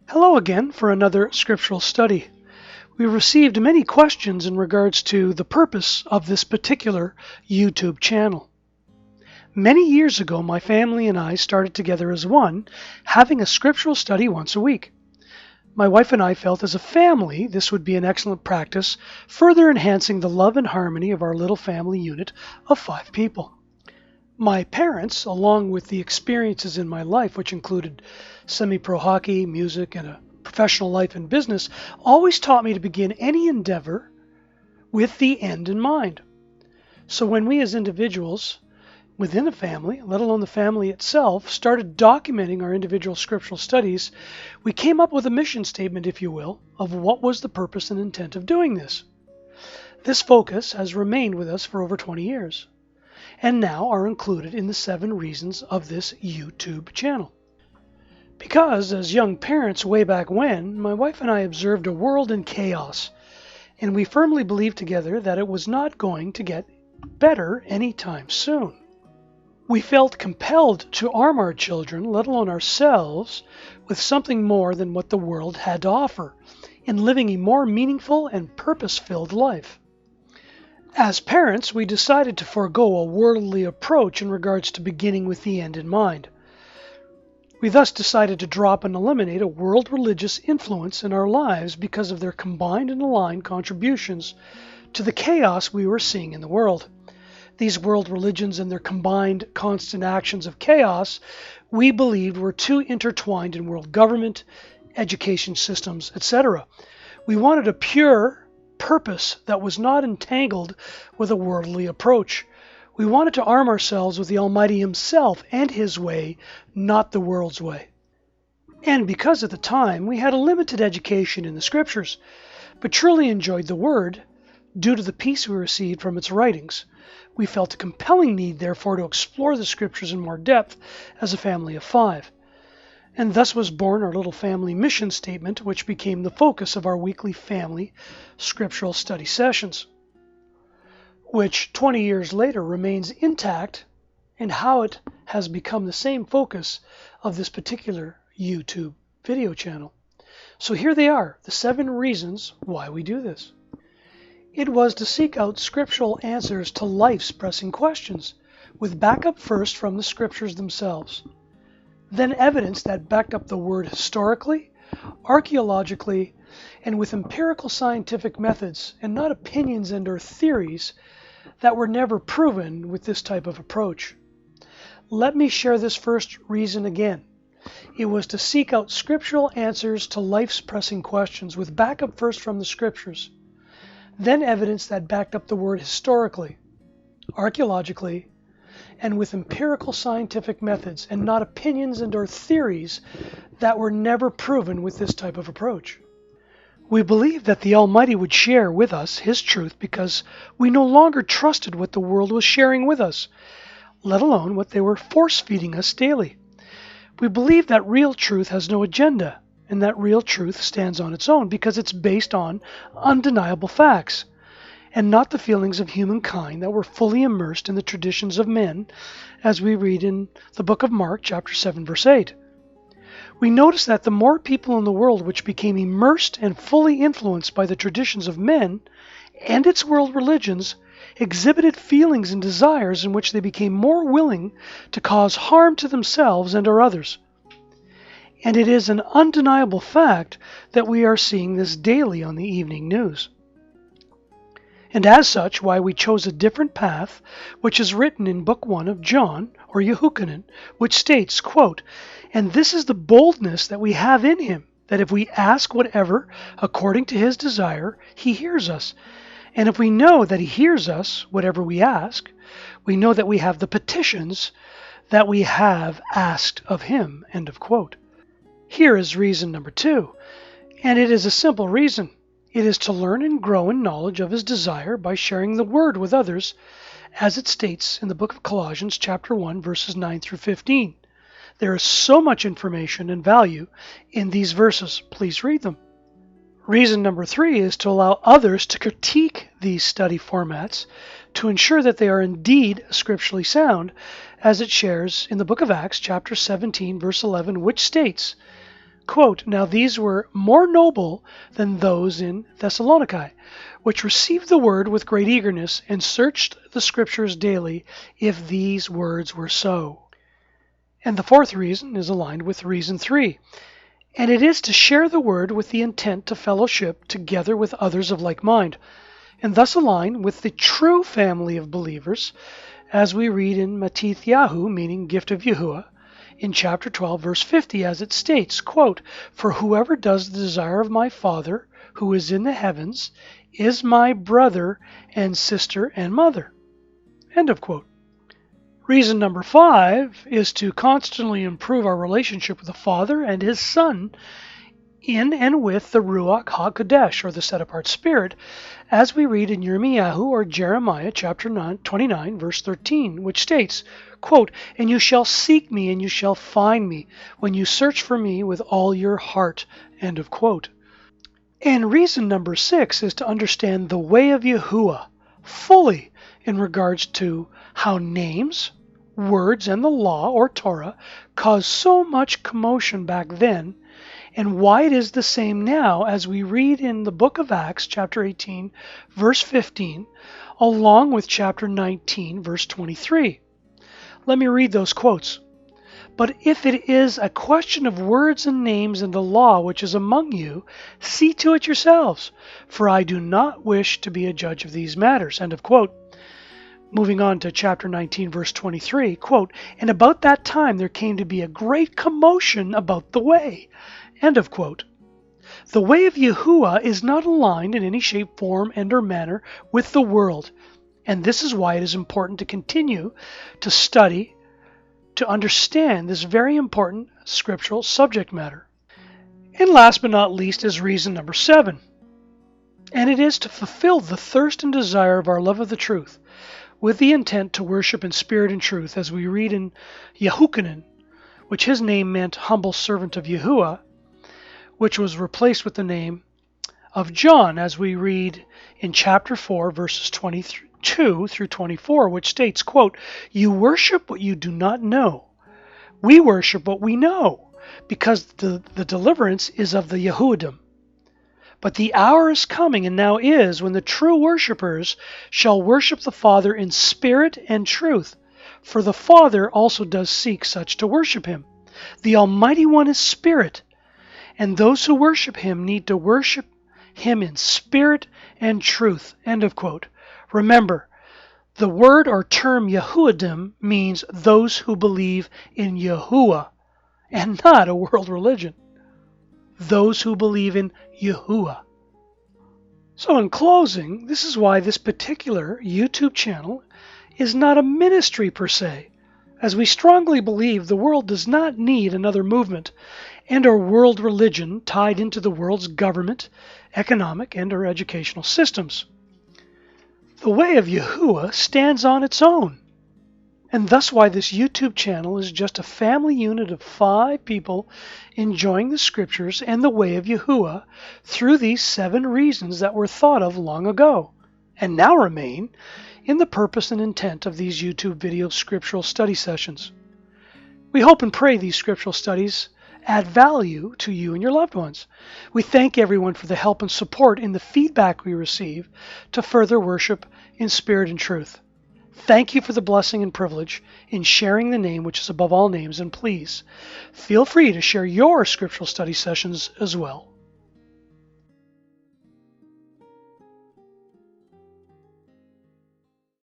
Hello again for another scriptural study. We received many questions in regards to the purpose of this particular YouTube channel. Many years ago, my family and I started together as one, having a scriptural study once a week. My wife and I felt as a family this would be an excellent practice, further enhancing the love and harmony of our little family unit of 5 people. My parents, along with the experiences in my life, which included semi-pro hockey, music, and a professional life and business, always taught me to begin any endeavor with the end in mind. So when we as individuals within a family, let alone the family itself, started documenting our individual scriptural studies, we came up with a mission statement, if you will, of what was the purpose and intent of doing this. This focus has remained with us for over 20 years. And now are included in the 7 reasons of this YouTube channel. Because as young parents way back when, my wife and I observed a world in chaos, and we firmly believed together that it was not going to get better anytime soon. We felt compelled to arm our children, let alone ourselves, with something more than what the world had to offer, in living a more meaningful and purpose-filled life. As parents, we decided to forego a worldly approach in regards to beginning with the end in mind. We thus decided to drop and eliminate a world religious influence in our lives because of their combined and aligned contributions to the chaos we were seeing in the world. These world religions and their combined constant actions of chaos we believed were too intertwined in world government, education systems, etc. We wanted a pure purpose that was not entangled with a worldly approach. We wanted to arm ourselves with the Almighty Himself and His way, not the world's way. And because at the time we had a limited education in the Scriptures, but truly enjoyed the Word, due to the peace we received from its writings, we felt a compelling need, therefore, to explore the Scriptures in more depth as a family of 5. And thus was born our little family mission statement, which became the focus of our weekly family scriptural study sessions, which 20 years later remains intact, and how it has become the same focus of this particular YouTube video channel. So here they are, the 7 reasons why we do this. It was to seek out scriptural answers to life's pressing questions, with backup first from the Scriptures themselves. Then evidence that backed up the Word historically, archaeologically, and with empirical scientific methods, and not opinions and or theories that were never proven with this type of approach. Let me share this first reason again. It was to seek out scriptural answers to life's pressing questions, with backup first from the Scriptures. Then evidence that backed up the Word historically, archaeologically, and with empirical scientific methods, and not opinions and or theories that were never proven with this type of approach. We believed that the Almighty would share with us His truth because we no longer trusted what the world was sharing with us, let alone what they were force-feeding us daily. We believe that real truth has no agenda, and that real truth stands on its own because it's based on undeniable facts, and not the feelings of humankind that were fully immersed in the traditions of men, as we read in the book of Mark, chapter 7, verse 8. We notice that the more people in the world which became immersed and fully influenced by the traditions of men and its world religions exhibited feelings and desires in which they became more willing to cause harm to themselves and or others. And it is an undeniable fact that we are seeing this daily on the evening news. And as such, why we chose a different path, which is written in Book 1 of John, or Yehukanan, which states, quote, "And this is the boldness that we have in Him, that if we ask whatever according to His desire, He hears us. And if we know that He hears us, whatever we ask, we know that we have the petitions that we have asked of Him." End of quote. Here is reason number 2, and it is a simple reason. It is to learn and grow in knowledge of His desire by sharing the Word with others, as it states in the book of Colossians, chapter 1, verses 9 through 15. There is so much information and value in these verses. Please read them. Reason number 3 is to allow others to critique these study formats to ensure that they are indeed scripturally sound, as it shares in the book of Acts, chapter 17, verse 11, which states, Quote, "Now these were more noble than those in Thessalonica, which received the word with great eagerness, and searched the Scriptures daily, if these words were so." And the fourth reason is aligned with reason 3. And it is to share the word with the intent to fellowship together with others of like mind, and thus align with the true family of believers, as we read in Matithyahu, meaning gift of Yahuwah, in chapter 12, verse 50, as it states, quote, "For whoever does the desire of my Father, who is in the heavens, is my brother and sister and mother." End of quote. Reason number 5 is to constantly improve our relationship with the Father and His Son in and with the Ruach HaKodesh, or the set-apart Spirit, as we read in Yirmiyahu or Jeremiah chapter 29, verse 13, which states, quote, "And you shall seek me, and you shall find me, when you search for me with all your heart." End of quote. And reason number 6 is to understand the way of Yahuwah fully in regards to how names, words, and the law, or Torah, caused so much commotion back then, and why it is the same now, as we read in the book of Acts, chapter 18, verse 15, along with chapter 19, verse 23. Let me read those quotes. "But if it is a question of words and names and the law which is among you, see to it yourselves, for I do not wish to be a judge of these matters." End of quote. Moving on to chapter 19, verse 23, quote, "And about that time there came to be a great commotion about the way." End of quote. The way of Yahuwah is not aligned in any shape, form, and or manner with the world, and this is why it is important to continue to study, to understand this very important scriptural subject matter. And last but not least is reason number 7, and it is to fulfill the thirst and desire of our love of the truth, with the intent to worship in spirit and truth, as we read in Yehukanan, which his name meant humble servant of Yahuwah, which was replaced with the name of John, as we read in chapter 4, verses 22 through 24, which states, quote, "You worship what you do not know. We worship what we know, because the deliverance is of the Yehudim. But the hour is coming, and now is, when the true worshipers shall worship the Father in spirit and truth, for the Father also does seek such to worship Him. The Almighty One is spirit, and those who worship Him need to worship Him in spirit and truth." End of quote. Remember, the word or term Yehudim means those who believe in Yahuwah, and not a world religion. Those who believe in Yahuwah. So in closing, this is why this particular YouTube channel is not a ministry per se, as we strongly believe the world does not need another movement and or world religion tied into the world's government, economic, and or educational systems. The way of Yahuwah stands on its own, and thus why this YouTube channel is just a family unit of 5 people enjoying the Scriptures and the way of Yahuwah through these 7 reasons that were thought of long ago, and now remain in the purpose and intent of these YouTube video scriptural study sessions. We hope and pray these scriptural studies add value to you and your loved ones. We thank everyone for the help and support in the feedback we receive to further worship in spirit and truth. Thank you for the blessing and privilege in sharing the name which is above all names, and please feel free to share your scriptural study sessions as well.